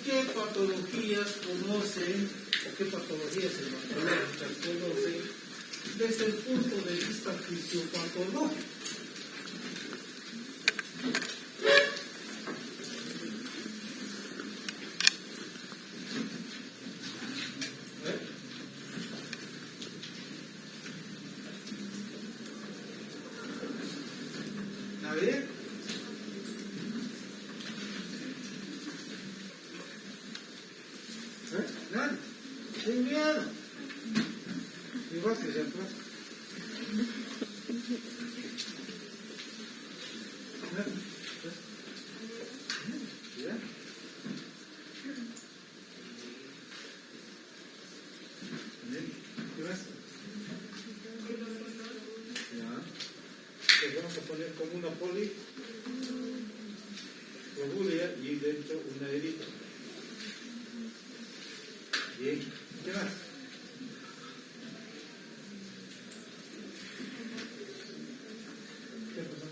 ¿Qué patologías conocen o qué patologías hematológicas conocen desde el punto de vista fisiopatológico? ¿Nadie? Nadie. Sin miedo. Igual que siempre. ¿Ya? ¿Qué más? Ya. Pues vamos a poner como una polilobulia y dentro una herida. Bien. ¿Qué más? ¿Qué pasó?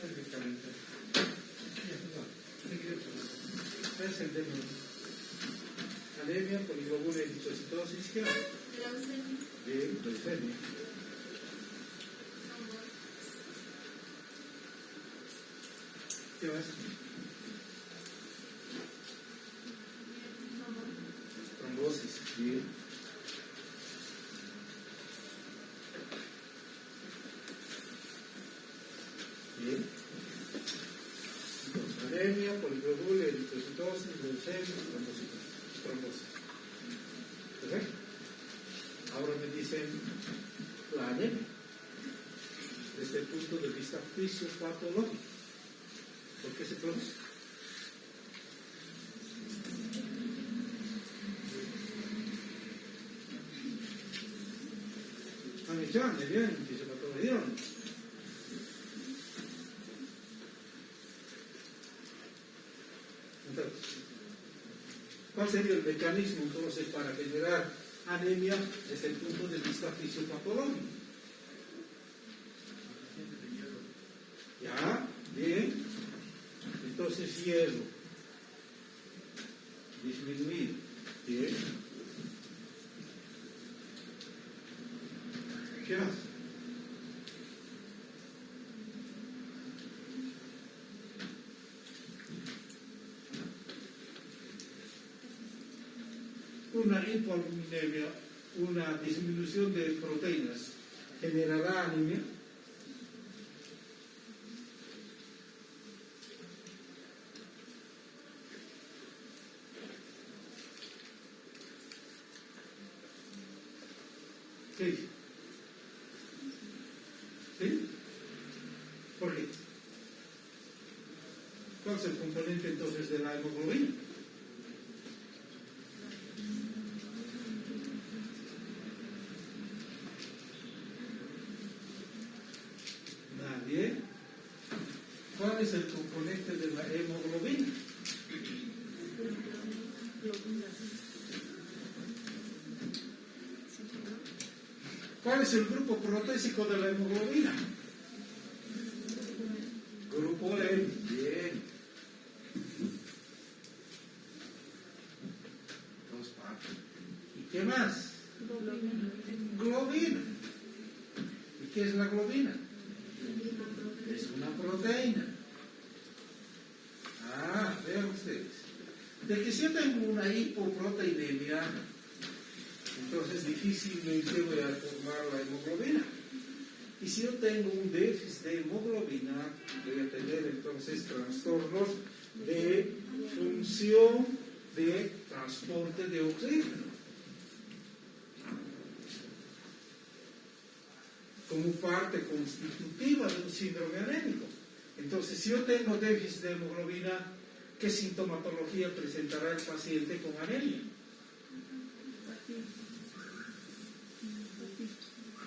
Perfectamente. ¿Cuál es el tema? Anemia, poliglobulia, eritrocitosis, ¿qué más? Bien, leucemia. ¿Qué más? Trombosis, bien. Bien. Entonces, anemia, poliglobulia, eritrocitosis, leucemia, trombosis. ¿Perfecto? Ahora me dicen la anemia desde el punto de vista fisiopatológico. ¿Por qué se produce? Amiccione, bien, fisiopatología. Entonces, ¿cuál sería el mecanismo entonces para generar anemia desde el punto de vista fisiopatológico? ¿Ya? Bien. Entonces, hierro. Disminuir. Bien. ¿Qué más? Una hipoalbuminemia, una disminución de proteínas, generará anemia. ¿Qué dice? ¿Sí? ¿Por qué? ¿Cuál es el componente entonces de la hemoglobina? Nadie. ¿Cuál es el componente de la hemoglobina? ¿Cuál es el grupo protésico de la hemoglobina? Grupo M. Bien. Dos partes. ¿Y qué más? Globina. ¿Y qué es la globina? Es una proteína. Ah, vean ustedes. De que si yo tengo una hipoproteinemia, entonces difícilmente voy a formar la hemoglobina. Y si yo tengo un déficit de hemoglobina, voy a tener entonces trastornos de función de transporte de oxígeno. Como parte constitutiva de un síndrome anémico. Entonces, si yo tengo déficit de hemoglobina, ¿qué sintomatología presentará el paciente con anemia?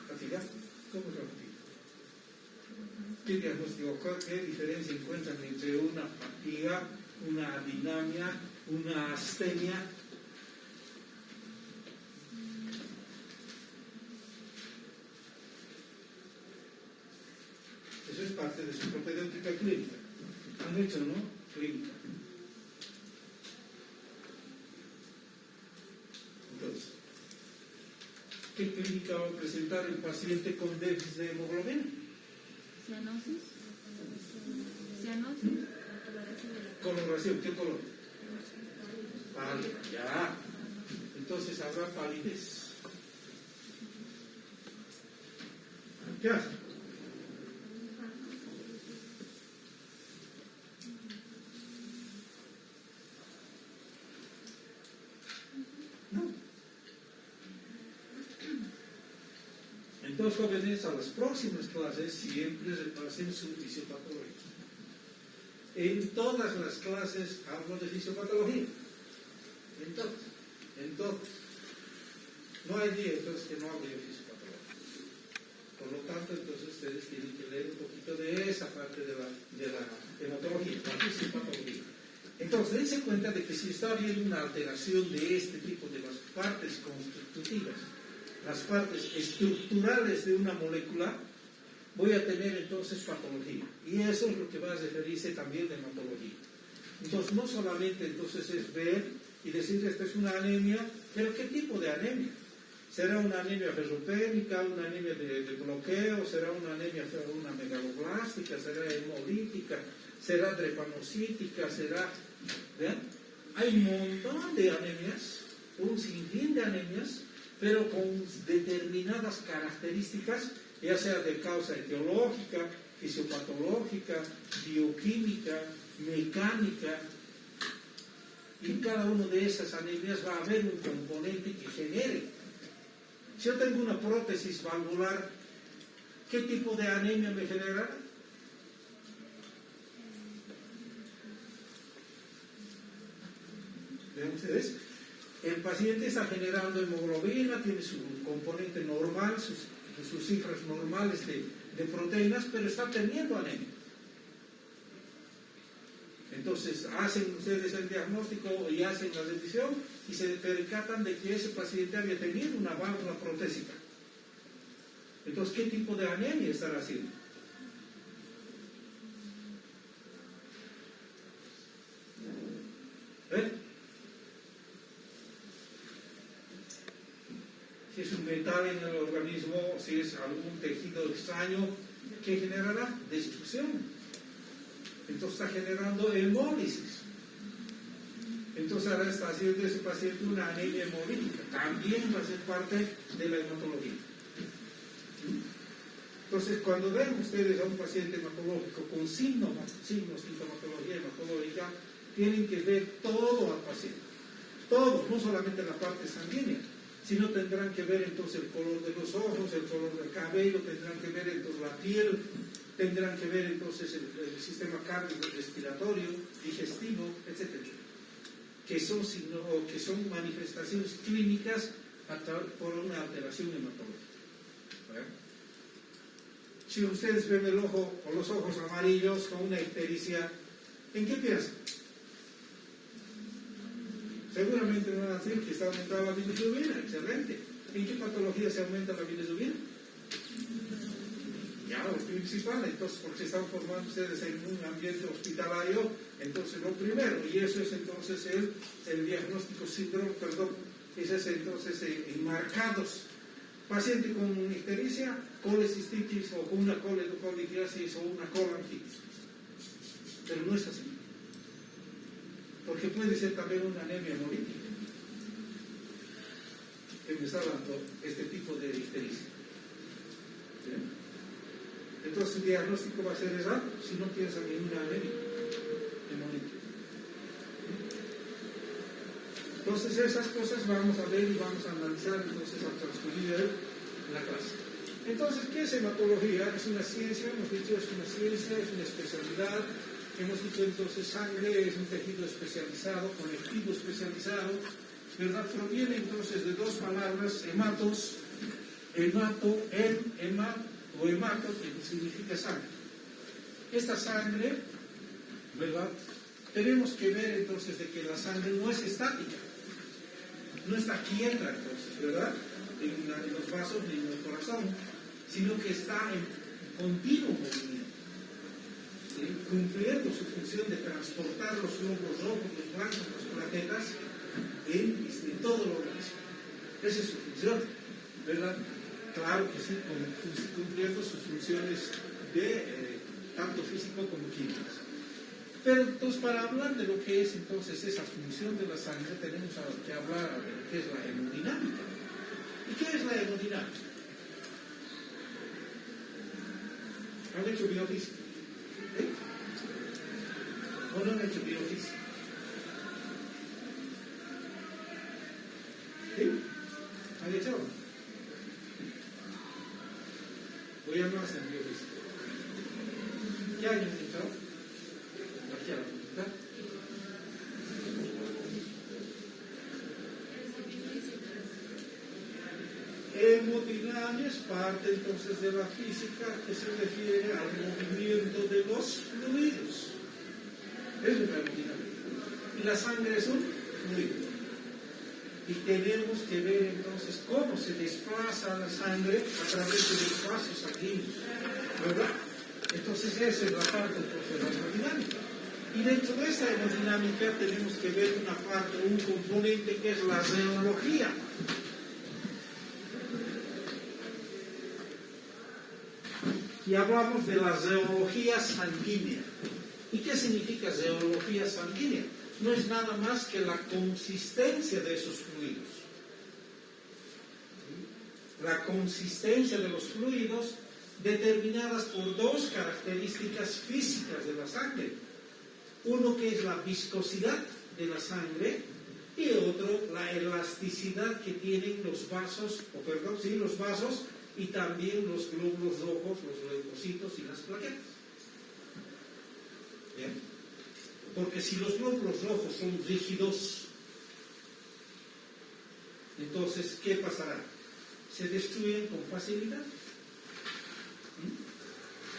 ¿Fatiga? ¿Cómo es la fatiga? ¿Qué diagnóstico? ¿Qué diferencia encuentran entre una fatiga, una adinamia, una astenia? parte de su propedéutica clínica. Han hecho, ¿no? Clínica. Entonces, ¿qué clínica va a presentar el paciente con déficit de hemoglobina? Cianosis. Cianosis. Coloración, ¿qué color? Pálido, ya. Entonces habrá palidez. ¿Qué hace? No. Entonces, jóvenes, a las próximas clases siempre repasen su fisiopatología. En todas las clases hablo de fisiopatología. Entonces, no hay día entonces que no hable de fisiopatología. Por lo tanto, entonces ustedes tienen que leer un poquito de esa parte de la hematología, la fisiopatología. Entonces, dense cuenta de que si está habiendo una alteración de este tipo de las partes constitutivas, las partes estructurales de una molécula, voy a tener entonces patología. Y eso es lo que va a referirse también de hematología. Entonces, no solamente entonces es ver y decir esta es una anemia, pero ¿qué tipo de anemia? ¿Será una anemia ferropénica, una anemia de bloqueo? ¿Será una anemia una megaloblástica? ¿Será hemolítica? ¿Será drepanocítica? ¿Será...? ¿Vean? Hay un montón de anemias, un sinfín de anemias, pero con determinadas características, ya sea de causa etiológica, fisiopatológica, bioquímica, mecánica. Y en cada una de esas anemias va a haber un componente que genere. Si yo tengo una prótesis valvular, ¿qué tipo de anemia me generará? ¿Ven ustedes? El paciente está generando hemoglobina, tiene su componente normal, sus cifras normales de proteínas, pero está teniendo anemia. Entonces, hacen ustedes el diagnóstico y hacen la revisión y se percatan de que ese paciente había tenido una válvula protésica. Entonces, ¿qué tipo de anemia estará haciendo? ¿Eh? Si es un metal en el organismo, si es algún tejido extraño, ¿qué generará? Destrucción. Entonces está generando hemólisis. Entonces ahora está haciendo ese paciente una anemia hemolítica. También va a ser parte de la hematología. Entonces cuando ven ustedes a un paciente hematológico con signos, sintomatología hematológica, tienen que ver todo al paciente. Todo, no solamente la parte sanguínea, sino tendrán que ver entonces el color de los ojos, el color del cabello, tendrán que ver entonces la piel, tendrán que ver entonces el sistema cardiorrespiratorio, digestivo, etc. Que son manifestaciones clínicas por una alteración hematológica. ¿Verdad? Si ustedes ven el ojo o los ojos amarillos con una ictericia, ¿en qué piensan? Seguramente van a decir que está aumentada la bilirrubina, excelente. ¿En qué patología se aumenta la bilirrubina? Ya, es principal, entonces, porque se están formando ustedes en un ambiente hospitalario, entonces lo primero, y eso es entonces el diagnóstico síndrome, ese es entonces enmarcados. Paciente con ictericia, colecistitis o con una coledocolidiasis o una colangitis. Pero no es así. Porque puede ser también una anemia hemolítica que me está dando este tipo de ictericia. ¿Sí? Entonces el diagnóstico va a ser exacto si no piensan en una anemia hemolítica. Entonces esas cosas vamos a ver y vamos a analizar entonces al transcurrir la clase. Entonces, ¿qué es hematología? Es una ciencia, hemos dicho, es una ciencia, es una especialidad. Hemos dicho entonces sangre es un tejido especializado, colectivo especializado, ¿verdad? Proviene entonces de dos palabras, hematos, o hemato, que significa sangre. Esta sangre, ¿verdad? Tenemos que ver entonces de que la sangre no es estática, no está quieta entonces, ¿verdad? En los vasos ni en el corazón, sino que está en continuo movimiento. ¿sí?, cumpliendo su función de transportar los glóbulos rojos, los blancos, las plaquetas en todo el organismo. Esa es su función, ¿verdad? Claro que sí, cumpliendo sus funciones de tanto físico como químicas. Pero entonces, para hablar de lo que es entonces esa función de la sangre, tenemos que hablar de lo que es la hemodinámica. ¿Y qué es la hemodinámica? ¿Han hecho biofísica? ¿Eh? ¿O no han hecho biofísica? ¿Sí? ¿Han hecho? ¿O ya no hacen biofísica? ¿Qué años han hecho? Aquí a la pregunta. Hemodinámica es parte entonces de la física que se refiere al movimiento de los fluidos. Es una hemodinámica. Y la sangre es un fluido. Y tenemos que ver entonces cómo se desplaza la sangre a través de los vasos sanguíneos, ¿verdad? Entonces esa es la parte entonces, de la hemodinámica. Y dentro de esa hemodinámica tenemos que ver una parte, un componente que es la zeología. Y hablamos de la zeología sanguínea. ¿Y qué significa zeología sanguínea? No es nada más que la consistencia de esos fluidos. La consistencia de los fluidos determinadas por dos características físicas de la sangre. Uno que es la viscosidad de la sangre y otro la elasticidad que tienen los vasos, los vasos y también los glóbulos rojos, los leucocitos y las plaquetas. ¿Bien? Porque si los glóbulos rojos son rígidos, entonces, ¿qué pasará? Se destruyen con facilidad.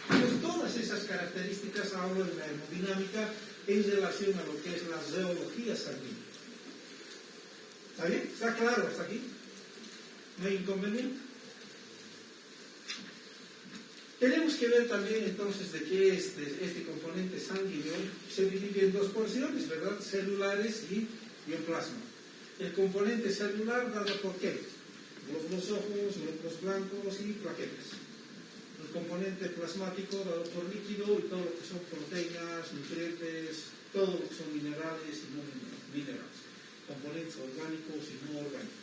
Pues todas esas características hablan de la hemodinámica en relación a lo que es la zeología sanguínea. ¿Está bien? ¿Está claro hasta aquí? ¿No hay inconveniente? Tenemos que ver también entonces de qué este componente sanguíneo se divide en dos porciones, ¿verdad? Celulares y bioplasma. El componente celular dado por qué? Glóbulos rojos, glóbulos blancos y plaquetas. El componente plasmático dado por líquido y todo lo que son proteínas, nutrientes, todo lo que son minerales y no minerales. Componentes orgánicos y no orgánicos.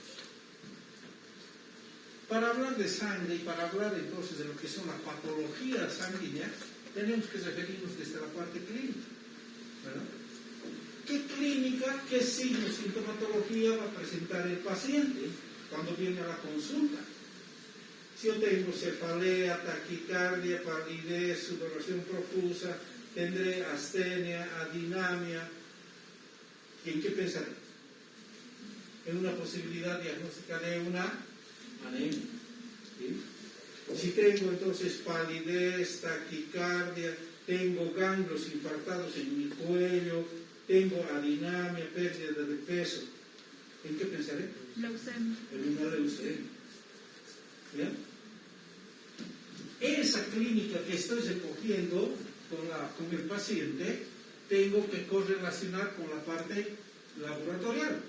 Para hablar de sangre y para hablar entonces de lo que son la patología sanguínea, tenemos que referirnos desde la parte clínica, ¿verdad? ¿Qué clínica, qué signos, sintomatología va a presentar el paciente cuando viene a la consulta? Si yo tengo cefalea, taquicardia, palidez, sudoración profusa, tendré astenia, adinamia, ¿en qué pensaré? En una posibilidad diagnóstica de una anemia. ¿Sí? Si tengo entonces palidez, taquicardia, tengo ganglios infartados en mi cuello, tengo adinamia, pérdida de peso, ¿en qué pensaré? Leucemia. En una leucemia. ¿Bien? Esa clínica que estoy recogiendo con el paciente, tengo que correlacionar con la parte laboratorial.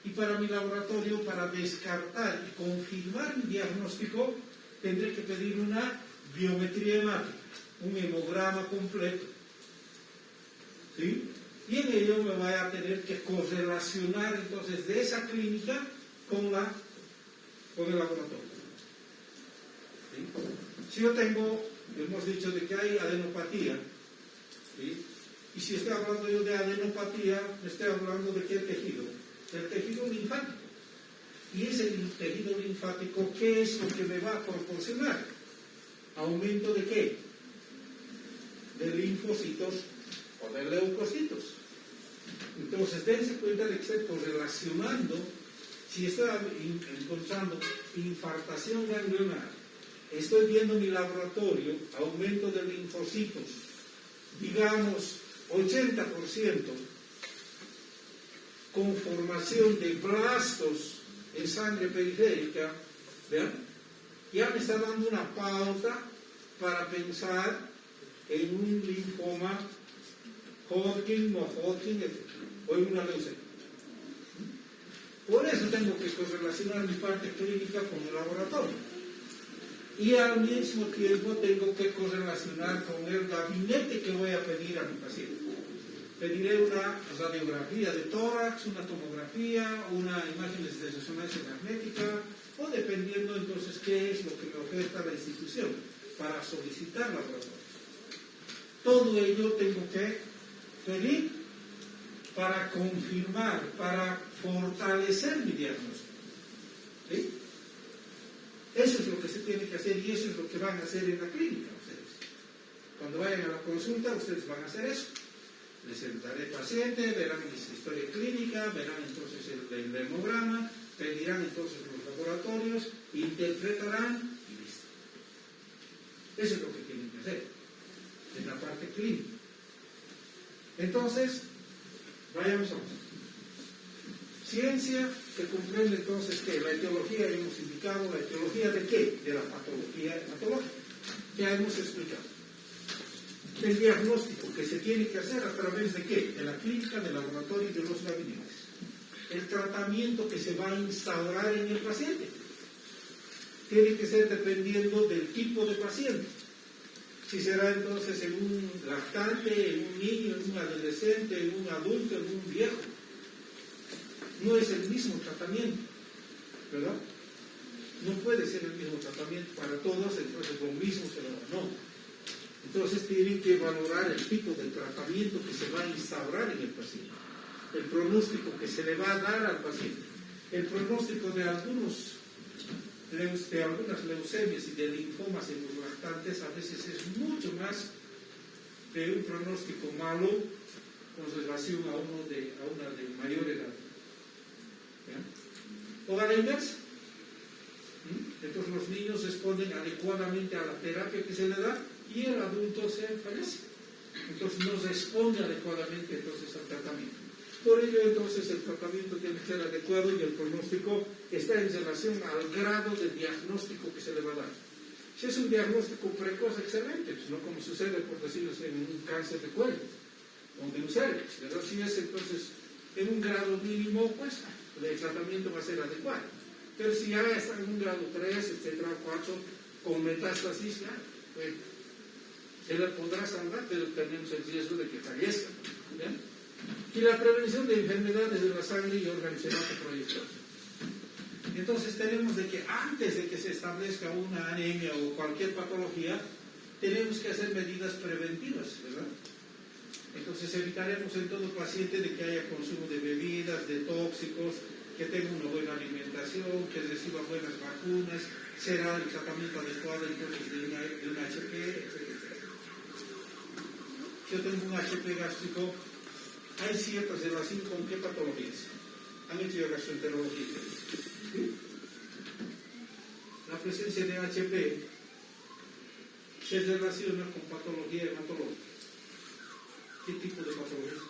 Y para mi laboratorio, para descartar y confirmar mi diagnóstico, tendré que pedir una biometría hemática, un hemograma completo. ¿Sí? Y en ello me voy a tener que correlacionar entonces de esa clínica con el laboratorio. ¿Sí? Si yo tengo, hemos dicho de que hay adenopatía, ¿sí? Y si estoy hablando yo de adenopatía, me estoy hablando de qué tejido, del tejido linfático. Y ese tejido linfático, ¿qué es lo que me va a proporcionar? ¿Aumento de qué? De linfocitos o de leucocitos. Entonces, dense cuenta de que estoy correlacionando, si estoy encontrando infartación ganglionar, estoy viendo mi laboratorio, aumento de linfocitos, digamos 80%, con formación de blastos en sangre periférica, ¿vean? Ya me está dando una pauta para pensar en un linfoma Hodgkin, no Hodgkin, o en una leucemia. Por eso tengo que correlacionar mi parte clínica con el laboratorio. Y al mismo tiempo tengo que correlacionar con el gabinete que voy a pedir a mi paciente. Pediré una radiografía de tórax, una tomografía, una imágenes de resonancia magnética, o dependiendo entonces qué es lo que me oferta la institución para solicitar laboratorios. Todo ello tengo que pedir para confirmar, para fortalecer mi diagnóstico. ¿Sí? Eso es lo que se tiene que hacer y eso es lo que van a hacer en la clínica ustedes. Cuando vayan a la consulta, ustedes van a hacer eso. Les sentaré paciente, verán mi historia clínica, verán entonces el hemograma, pedirán entonces los laboratorios, interpretarán y listo. Eso es lo que tienen que hacer en la parte clínica. Entonces, vayamos a ver. Ciencia que comprende entonces que la etiología, hemos indicado, ¿la etiología de qué? De la patología hematológica. Ya hemos explicado. El diagnóstico que se tiene que hacer a través de qué? De la clínica, del laboratorio y de los gabinetes. El tratamiento que se va a instaurar en el paciente tiene que ser dependiendo del tipo de paciente. Si será entonces en un lactante, en un niño, en un adolescente, en un adulto, en un viejo. No es el mismo tratamiento, ¿verdad? No puede ser el mismo tratamiento para todos, entonces lo mismo se lo da. No. Entonces tienen que valorar el tipo de tratamiento que se va a instaurar en el paciente, el pronóstico que se le va a dar al paciente, el pronóstico de algunas leucemias y de linfomas en los lactantes a veces es mucho más de un pronóstico malo con relación a una de mayor edad. ¿Ya? O a la inversa. Entonces los niños responden adecuadamente a la terapia que se le da y el adulto se fallece. Entonces no responde adecuadamente entonces al tratamiento. Por ello entonces el tratamiento tiene que ser adecuado y el pronóstico está en relación al grado de diagnóstico que se le va a dar. Si es un diagnóstico precoz, excelente, pues no como sucede por decirlo en un cáncer de cuello o de un cervix, ¿verdad? Si es entonces en un grado mínimo, pues el tratamiento va a ser adecuado. Pero si ya está en un grado 3, etcétera, 4, con metástasis, ya, pues, se la podrá salvar, pero tenemos el riesgo de que fallezca. ¿Ya? Y la prevención de enfermedades de la sangre y órganos hematoproyectores. Entonces tenemos de que antes de que se establezca una anemia o cualquier patología, tenemos que hacer medidas preventivas, ¿verdad? Entonces evitaremos en todo paciente de que haya consumo de bebidas, de tóxicos, que tenga una buena alimentación, que reciba buenas vacunas, será el tratamiento adecuado entonces de un HP, etc. Yo tengo un HP gástrico, hay cierta relación con qué patologías. Han hecho gastroenterología. ¿Sí? La presencia de HP se relaciona con patología hematológica. ¿Qué tipo de patologías?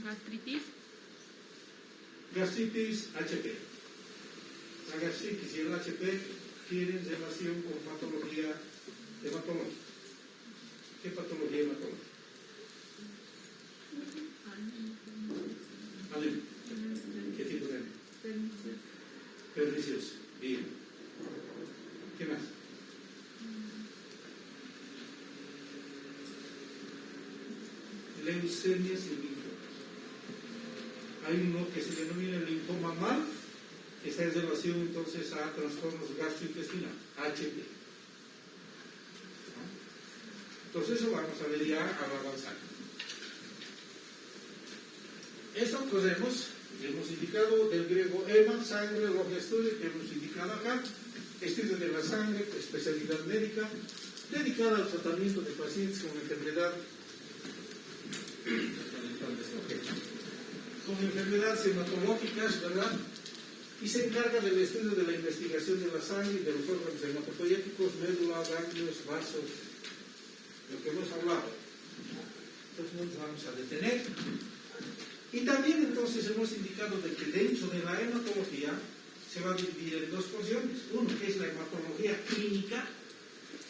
Gastritis. Gastritis, HP. La gastritis y el HP tienen relación con patología hematológica. ¿Qué patología hematológica? Anemia. ¿Qué tipo de anemia? Perniciosa. Bien. ¿Qué más? Leucemias y linfomas. Hay uno que se denomina linfoma mal, que está en relación entonces a trastornos gastrointestinales, HP. Entonces eso vamos a ver ya al avanzar. Esto pues hemos indicado del griego hema, sangre, logia estudio, que hemos indicado acá, estudio de la sangre, especialidad médica, dedicada al tratamiento de pacientes con enfermedad, con enfermedades hematológicas, ¿verdad? Y se encarga del estudio de la investigación de la sangre y de los órganos hematopoyéticos, médula, ganglios, vasos, lo que hemos hablado. Entonces no nos vamos a detener. Y también entonces hemos indicado de que dentro de la hematología se va a dividir en dos porciones. Uno que es la hematología clínica,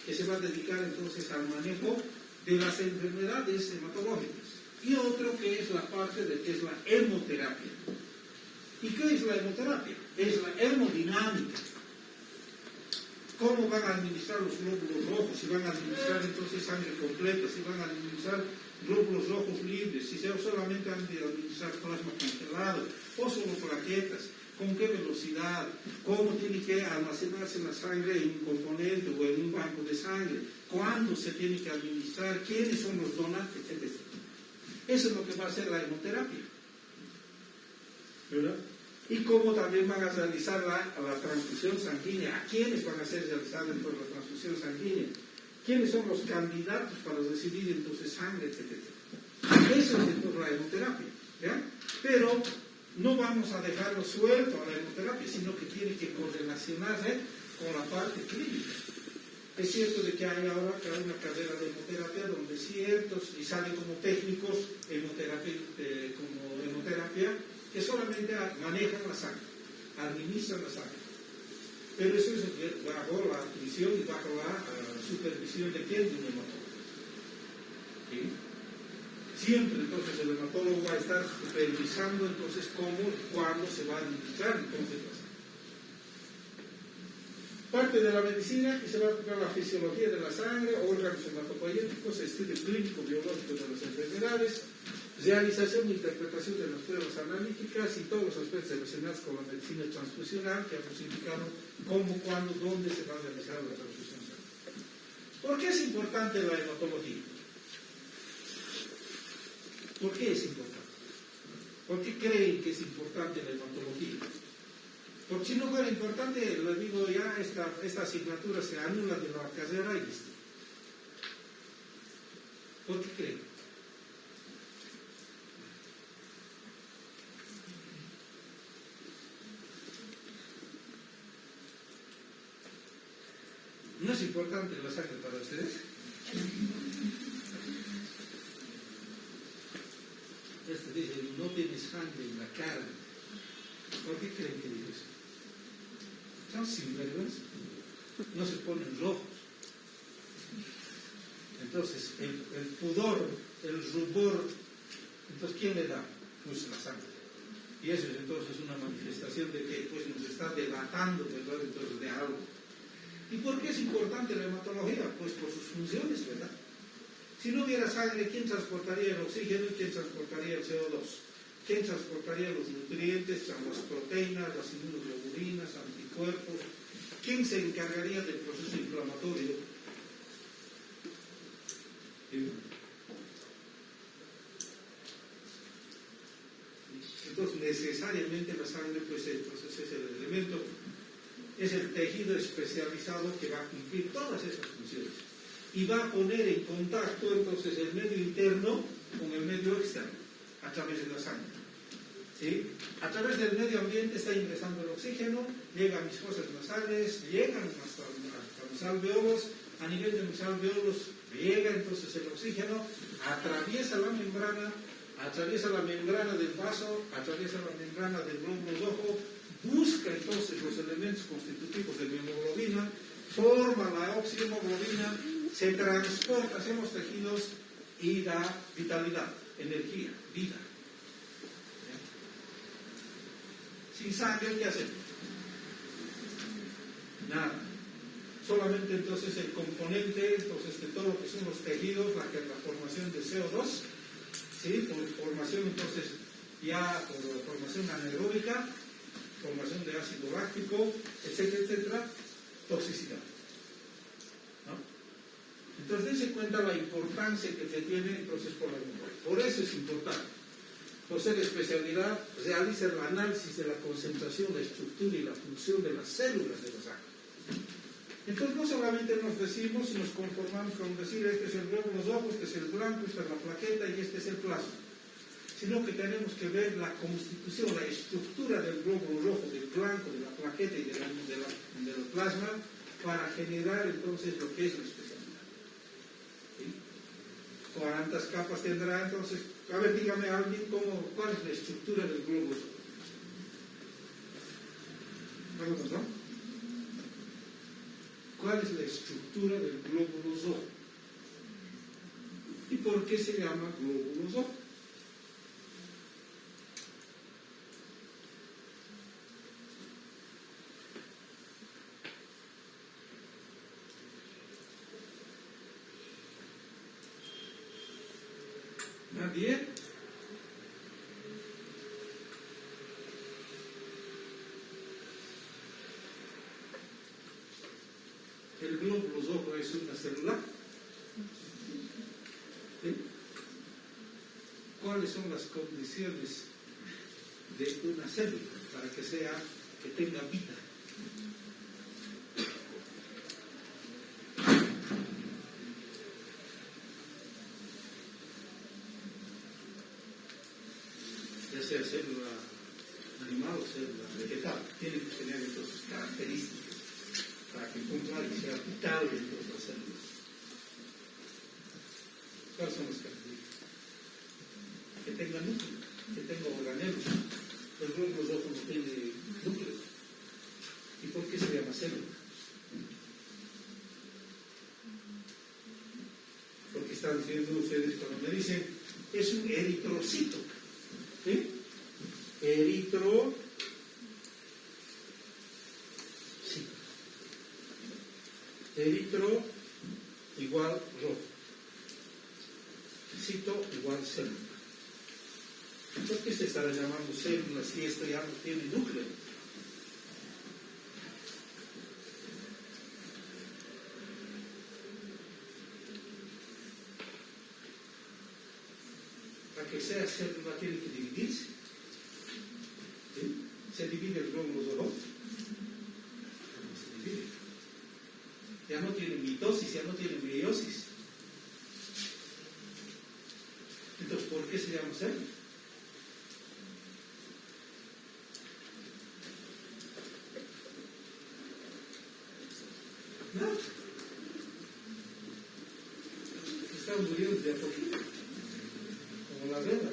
que se va a dedicar entonces al manejo de las enfermedades hematológicas. Y otro que es la parte de que es la hemoterapia. ¿Y qué es la hemoterapia? Es la hemodinámica. ¿Cómo van a administrar los glóbulos rojos? Si van a administrar entonces sangre completa, si van a administrar glóbulos rojos libres, si solamente han de administrar plasma congelado o solo plaquetas, con qué velocidad, cómo tiene que almacenarse la sangre en un componente o en un banco de sangre, cuándo se tiene que administrar, quiénes son los donantes, etc. Eso es lo que va a hacer la hemoterapia, ¿verdad? Y cómo también van a realizar la transfusión sanguínea, a quiénes van a ser realizadas entonces la transfusión sanguínea, quiénes son los candidatos para recibir entonces sangre, etc. Eso es entonces la hemoterapia, ¿ya? Pero no vamos a dejarlo suelto a la hemoterapia, sino que tiene que correlacionarse con la parte clínica. Es cierto de que hay ahora una carrera de hemoterapia donde ciertos, y salen como técnicos como hemoterapia, que solamente manejan la sangre, administran la sangre. Pero eso es bajo la atención y bajo la supervisión de quién, de un hematólogo. ¿Sí? Siempre entonces el hematólogo va a estar supervisando entonces cómo y cuándo se va a administrar entonces la sangre. Parte de la medicina que se va a tocar la fisiología de la sangre, órganos hematopoyéticos, estudio clínico biológico de las enfermedades, realización e interpretación de las pruebas analíticas y todos los aspectos relacionados con la medicina transfusional que hemos indicado cómo, cuándo, dónde se va a realizar la transfusión sanguínea. ¿Por qué es importante la hematología? ¿Por qué es importante? ¿Por qué creen que es importante la hematología? Porque si no fuera importante, les digo ya, esta asignatura se anula de la carrera y listo. ¿Por qué creen? ¿No es importante la sangre para ustedes? Este dice, no tienes sangre en la cara. ¿Por qué creen que dice eso? Son sinvergüenza. No se ponen rojos. Entonces, el pudor, el rubor, entonces, ¿quién le da? Pues la sangre. Y eso es entonces una manifestación de que pues, nos está delatando, ¿verdad? Entonces, de algo. ¿Y por qué es importante la hematología? Pues por sus funciones, ¿verdad? Si no hubiera sangre, ¿quién transportaría el oxígeno y quién transportaría el CO2? ¿Quién transportaría los nutrientes, las proteínas, las inmunoglobulinas, anticuerpos? ¿Quién se encargaría del proceso inflamatorio? Entonces, necesariamente la sangre, pues entonces es el elemento, es el tejido especializado que va a cumplir todas esas funciones y va a poner en contacto entonces el medio interno con el medio externo a través de la sangre. ¿Sí? A través del medio ambiente está ingresando el oxígeno, llega a mis fosas nasales, llegan hasta mis alveolos, a nivel de mis alveolos llega entonces el oxígeno, atraviesa la membrana del vaso, atraviesa la membrana del glóbulo rojo, busca entonces los elementos constitutivos de mi hemoglobina, forma la oxihemoglobina, se transporta hacia los tejidos y da vitalidad, energía, vida. Sin sangre, ¿qué hacemos? Nada. Solamente entonces el componente entonces, de todo lo que son los tejidos, la formación de CO2, ¿sí? Por formación entonces ya por formación anaeróbica, formación de ácido láctico, etcétera, etcétera, toxicidad. ¿No? Entonces, dense cuenta la importancia que se tiene entonces por la memoria. Por eso es importante. Por ser especialidad, realiza el análisis de la concentración, la estructura y la función de las células de la sangre. Entonces, no solamente nos decimos y nos conformamos con decir este es el glóbulo rojo, este es el blanco, esta es la plaqueta y este es el plasma, sino que tenemos que ver la constitución, la estructura del glóbulo rojo, del blanco, de la plaqueta y del plasma para generar entonces lo que es la especialidad. ¿Sí? ¿Cuántas capas tendrá entonces? A ver, dígame alguien cuál es la estructura del globo. ¿Vamos, no? ¿Cuál es la estructura del glóbulo rojo? ¿Y por qué se llama glóbulo rojo? ¿Nadie? El glóbulo rojo es una célula. ¿Sí? ¿Cuáles son las condiciones de una célula para que tenga vida? Ya sea célula animal o célula vegetal, tiene que tener entonces características para que cumpla y sea vital dentro de las células. ¿Cuáles son las características? Que tenga núcleo, que tenga organelos. El glóbulo rojo no tiene núcleo. ¿Y por qué se llama célula? Porque están diciendo ustedes cuando me dicen, es un eritrocito. ¿Sí? Eritrocito. Eritro igual rojo. Cito igual célula. ¿Por qué se estará llamando célula si esto ya no tiene núcleo? Para que sea célula tiene que dividirse. ¿Sí? ¿Se divide el glóbulo rojo? No se divide. Ya no tiene mitosis, ya no tiene meiosis. Entonces, ¿por qué se llama célula? No. Están muriendo de a poquito. Como la vela.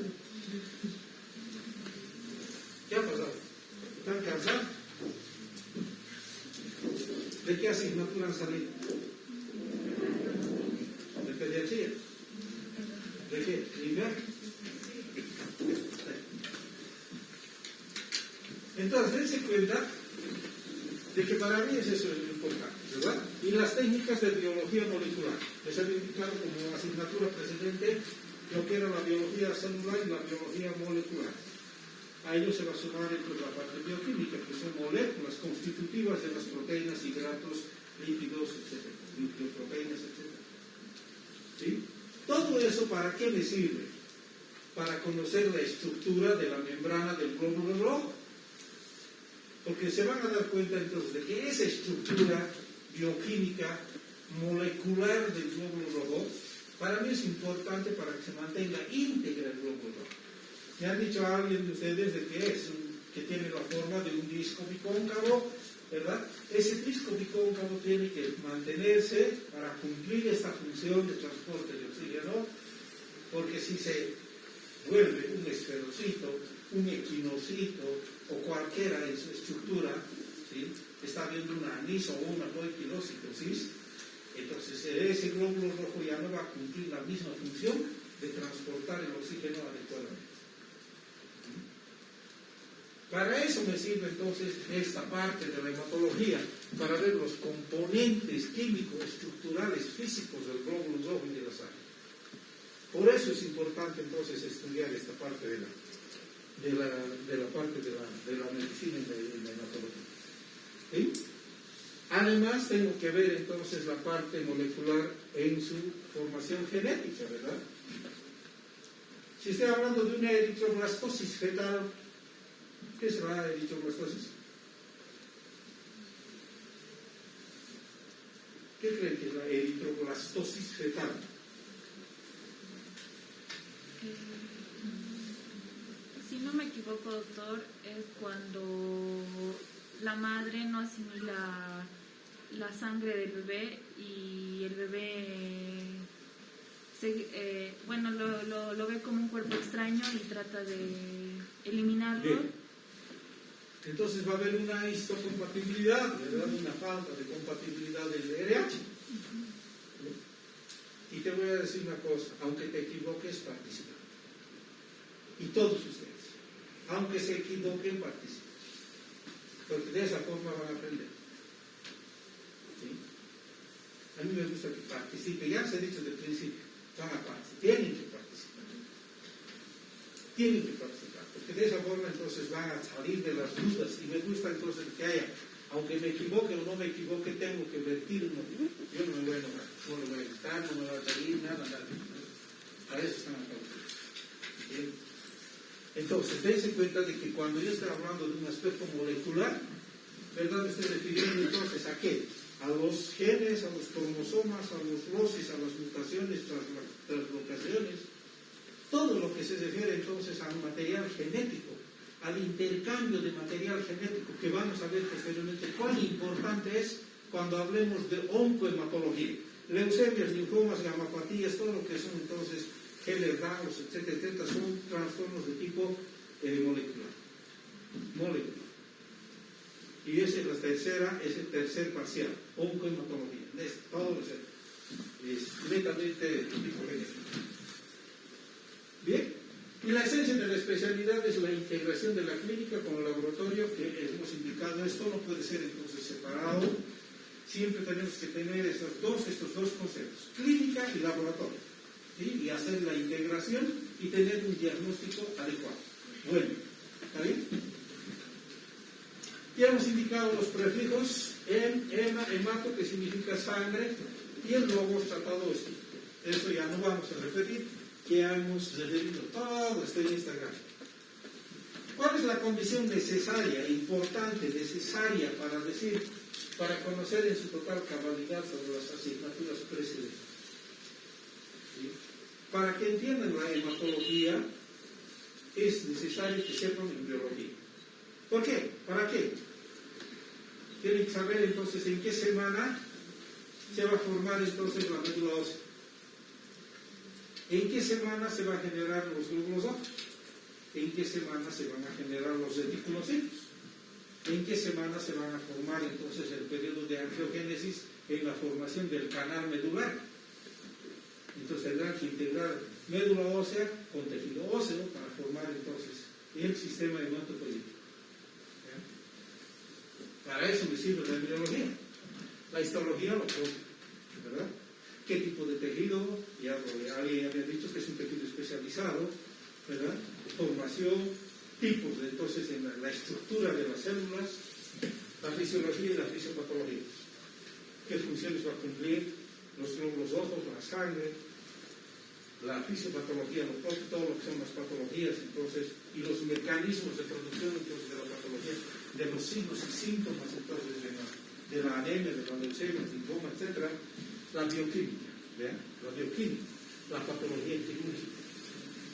¿Qué ha pasado? ¿Están cansados? ¿De qué asignatura han salido? ¿De pediatría? ¿De qué? ¿Nivel? Entonces, dense cuenta de que para mí es eso lo importante, ¿verdad? Y las técnicas de biología molecular. Les había indicado como asignatura precedente lo que era la biología celular y la biología molecular. A ello se va a sumar entonces la parte bioquímica, que son moléculas constitutivas de las proteínas, hidratos, lípidos, etc. Nucleoproteínas, etc. ¿Sí? Todo eso, ¿para qué me sirve? Para conocer la estructura de la membrana del glóbulo rojo. Porque se van a dar cuenta entonces de que esa estructura bioquímica molecular del glóbulo rojo, para mí es importante para que se mantenga íntegra el glóbulo rojo. Me han dicho a alguien de ustedes de que tiene la forma de un disco bicóncavo, ¿verdad? Ese disco bicóncavo tiene que mantenerse para cumplir esta función de transporte de oxígeno, porque si se vuelve un esferocito, un equinocito o cualquiera en su estructura, ¿sí? Está viendo un anís o una poiquilocitosis, entonces ese glóbulo rojo ya no va a cumplir la misma función de transportar el oxígeno adecuadamente. Para eso me sirve entonces esta parte de la hematología, para ver los componentes químicos, estructurales, físicos del glóbulo rojo y de la sangre. Por eso es importante entonces estudiar esta parte de la parte de la medicina y la hematología. ¿Sí? Además tengo que ver entonces la parte molecular en su formación genética, ¿verdad? Si estoy hablando de una eritroblastosis fetal, ¿qué será eritroblastosis? ¿Qué creen que es la eritroblastosis fetal? Si no me equivoco, doctor, es cuando la madre no asimila la sangre del bebé y el bebé bueno, lo ve como un cuerpo extraño y trata de eliminarlo. Bien. Entonces va a haber una histocompatibilidad, ¿verdad? Una falta de compatibilidad del RH. Y te voy a decir una cosa, aunque te equivoques, participa. Y todos ustedes, aunque se equivoquen, participen. Porque de esa forma van a aprender. ¿Sí? A mí me gusta que participen, ya se ha dicho desde el principio, van a participar, tienen que participar. Tienen que participar, porque de esa forma entonces van a salir de las dudas. Y me gusta entonces que haya, aunque me equivoque o no me equivoque, tengo que vertir una. Yo no me voy a enojar, no le voy a gritar, no me voy a pedir nada. Para eso están acá. Bien. Entonces, dense cuenta de que cuando yo estoy hablando de un aspecto molecular, ¿verdad? Me estoy refiriendo entonces a qué? A los genes, a los cromosomas, a los losis, a las mutaciones, translocaciones, todo lo que se refiere entonces al material genético, al intercambio de material genético, que vamos a ver posteriormente cuán importante es cuando hablemos de oncohematología. Leucemias, linfomas, gamapatías, todo lo que son entonces Heller-Danlos, etcétera, son trastornos de tipo molecular. Y esa es la tercera, es el tercer parcial, oncohematología. Todo es netamente de tipo genético. Bien, y la esencia de la especialidad es la integración de la clínica con el laboratorio, que hemos indicado. Esto no puede ser entonces separado. Siempre tenemos que tener estos dos conceptos, clínica y laboratorio, ¿sí? Y hacer la integración y tener un diagnóstico adecuado. Bueno, ¿está bien? Ya hemos indicado los prefijos hemato, que significa sangre, y el logos tratado esto. Eso ya no vamos a repetir, que hemos referido todo esto en Instagram. ¿Cuál es la condición necesaria, importante, necesaria para conocer en su total cabalidad sobre las asignaturas precedentes? ¿Sí? Para que entiendan la hematología, es necesario que sepan embriología. ¿Por qué? ¿Para qué? Tienen que saber entonces en qué semana se va a formar entonces la médula ósea. ¿En qué semana se va a generar los glóbulos óseos? ¿En qué semana se van a generar los reticulocitos? ¿En qué semana se van a formar entonces el periodo de angiogénesis en la formación del canal medular? Entonces tendrán que integrar médula ósea con tejido óseo para formar entonces el sistema hematopoyético. Para eso me sirve la embriología. La histología lo propio, ¿verdad? ¿Qué tipo de tejido? Ya alguien había dicho que es un tejido especializado, ¿verdad? Formación, tipos de entonces en la estructura de las células, la fisiología y la fisiopatología. ¿Qué funciones va a cumplir los glóbulos ojos, la sangre, la fisiopatología, todo lo que son las patologías, entonces, y los mecanismos de producción entonces, de la patología, de los signos y síntomas entonces de la anemia, de la leucemia, el linfoma, etc. La bioquímica, ¿vean? La bioquímica, la patología quirúrgica.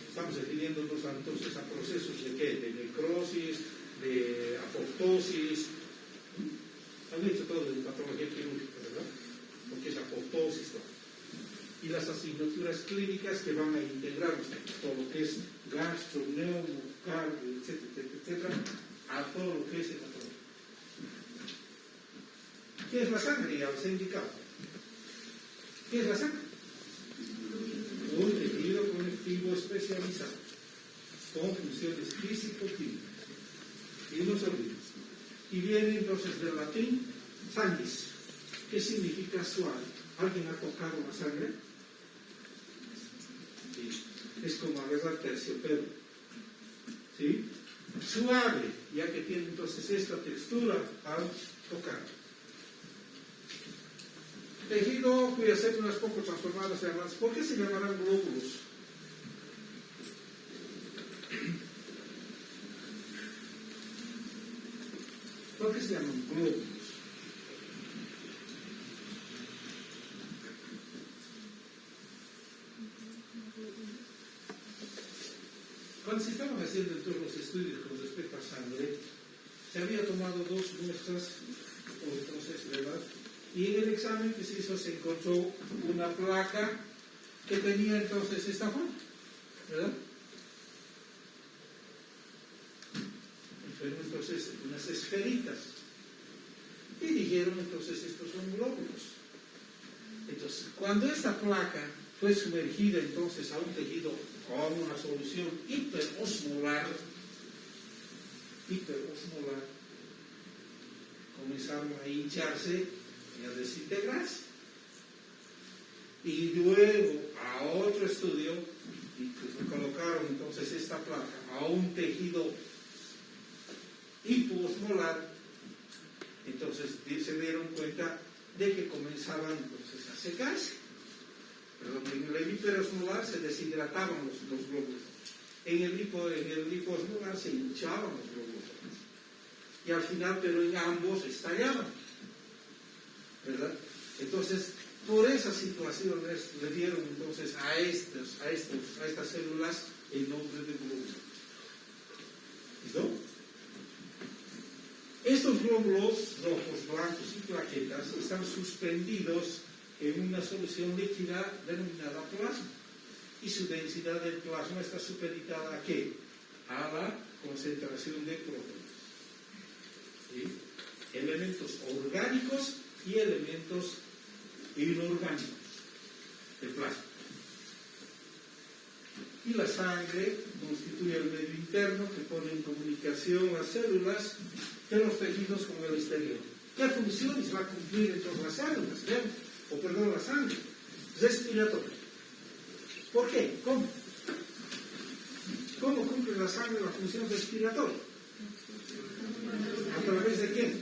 Estamos refiriéndonos entonces a procesos de ¿qué? De necrosis, de apoptosis. Han dicho todo de patología quirúrgica, ¿verdad? Porque es apoptosis, todo. Y las asignaturas clínicas que van a integrar todo lo que es gastro, neumo, cardio, etcétera, a todo lo que es hematología. ¿Qué es la sangre? Ya os he indicado. ¿Qué es la sangre? Un tejido conectivo especializado con funciones físico-químicas. Y no se olviden. Y viene entonces del latín sanguis, que significa suave. ¿Alguien ha tocado la sangre? Sí. Es como agarrar terciopelo. ¿Sí? Suave, ya que tiene entonces esta textura al tocar. Tejido cuyas células poco transformadas se llaman. ¿Por qué se llamarán glóbulos? ¿Por qué se llaman glóbulos? Cuando se estaban haciendo entonces los estudios con respecto a sangre, se había tomado 2 muestras, entonces, ¿verdad? Y en el examen que se hizo se encontró una placa que tenía entonces esta forma, ¿verdad? Fueron entonces unas esferitas. Y dijeron entonces estos son glóbulos. Entonces, cuando esta placa fue sumergida entonces a un tejido con una solución hiperosmolar, comenzaron a hincharse y a desintegrarse. Y luego a otro estudio, y pues colocaron entonces esta placa a un tejido hipoosmolar, entonces se dieron cuenta de que comenzaban entonces a secarse. Pero en el hiperosmolar se deshidrataban los glóbulos. En el hipoosmolar se hinchaban los glóbulos. Y al final, pero en ambos estallaban. ¿Verdad? Entonces, por esas situaciones le dieron entonces a estas células el nombre de glóbulos. ¿Listo? Estos glóbulos rojos, blancos y plaquetas están suspendidos en una solución líquida denominada plasma. Y su densidad del plasma está supeditada ¿a qué? A la concentración de protones. ¿Sí? Elementos orgánicos y elementos inorgánicos del plasma. Y la sangre constituye el medio interno que pone en comunicación las células de los tejidos con el exterior. ¿Qué funciones va a cumplir entonces las células? La sangre. Respiratoria. ¿Por qué? ¿Cómo? ¿Cómo cumple la sangre la función respiratoria? ¿A través de quién?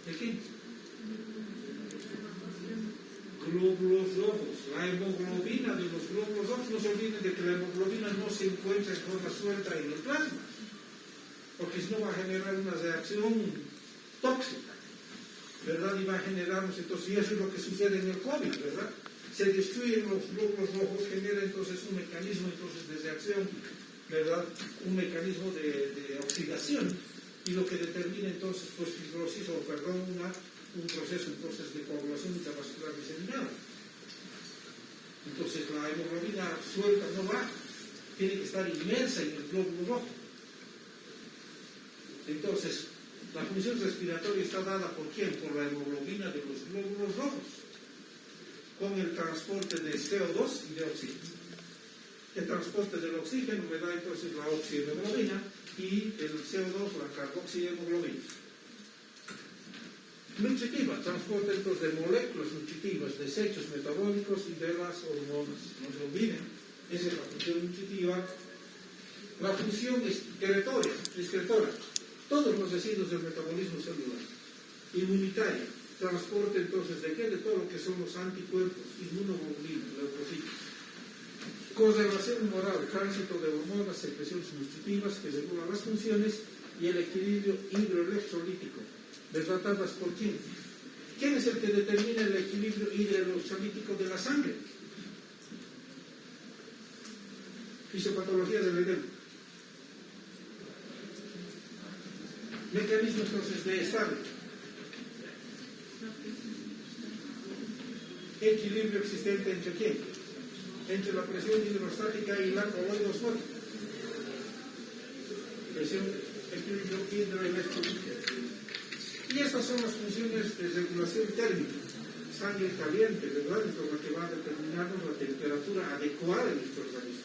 ¿De quién? Glóbulos rojos. La hemoglobina de los glóbulos rojos, no se olviden de que la hemoglobina no se encuentra en forma suelta en el plasma, porque si no va a generar una reacción tóxica, ¿verdad? Y va a generarnos entonces, y eso es lo que sucede en el COVID, ¿verdad? Se destruyen los glóbulos rojos, genera entonces un mecanismo entonces de reacción, ¿verdad? Un mecanismo de oxidación, y lo que determina entonces pues fibrosis o perdón, un proceso entonces de coagulación intravascular diseminada. Entonces la hemoglobina suelta no va, tiene que estar inmersa en el glóbulo rojo. Entonces, la función respiratoria está dada ¿por quién? Por la hemoglobina de los glóbulos rojos, con el transporte de CO2 y de oxígeno. El transporte del oxígeno me da entonces la oxihemoglobina y el CO2 la carboxihemoglobina. Nutritiva, transporte entonces de moléculas nutritivas, desechos metabólicos y de las hormonas. No se olviden, esa es la función nutritiva. La función excretora, todos los residuos del metabolismo celular. Inmunitaria, transporte entonces de qué? De todo lo que son los anticuerpos, inmunoglobulinas, leucocitos. Conservación humoral, tránsito de hormonas, secreciones nutritivas que regulan las funciones y el equilibrio hidroelectrolítico. ¿Tratadas por quién? ¿Quién es el que determina el equilibrio hidroelectrolítico de la sangre? Fisiopatología del edema. Mecanismo entonces de estado. Equilibrio existente entre quién? Entre la presión hidrostática y la coloidosmótica. Presión, equilibrio hidroelectrolítico. Y estas son las funciones de regulación térmica. Sangre caliente, ¿verdad? Es lo que va a determinarnos la temperatura adecuada en nuestro organismo.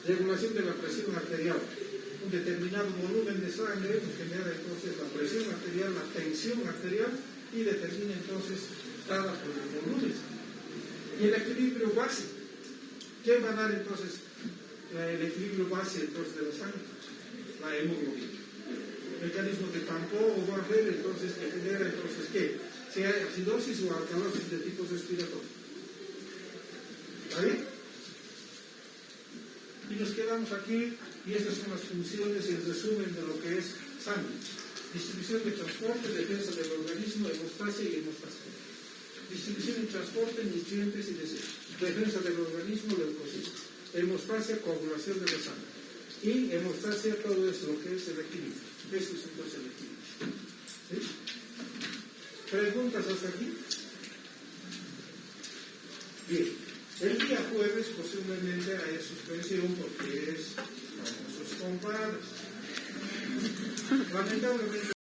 Regulación de la presión arterial. Un determinado volumen de sangre genera entonces la presión arterial, la tensión arterial y determina entonces dada por el volumen. Y el equilibrio base. ¿Quién va a dar entonces el equilibrio base entonces de la sangre? La hemoglobina. Mecanismo de tampón o barrera entonces que genera entonces ¿qué? Sea acidosis o alcalosis de tipo respiratorio. ¿Está bien? Y nos quedamos aquí y estas son las funciones y el resumen de lo que es sangre. Distribución de transporte, defensa del organismo, hemostasia y hemostasia. Distribución y transporte, nutrientes y desechos. Defensa del organismo, leucocitos. Hemostasia, coagulación de la sangre. Y hemostasia, todo es lo que es el equilibrio. Eso es entonces el equilibrio. ¿Sí? ¿Preguntas hasta aquí? Bien. El día jueves posiblemente haya suspensión porque es famosos compadres. Lamentablemente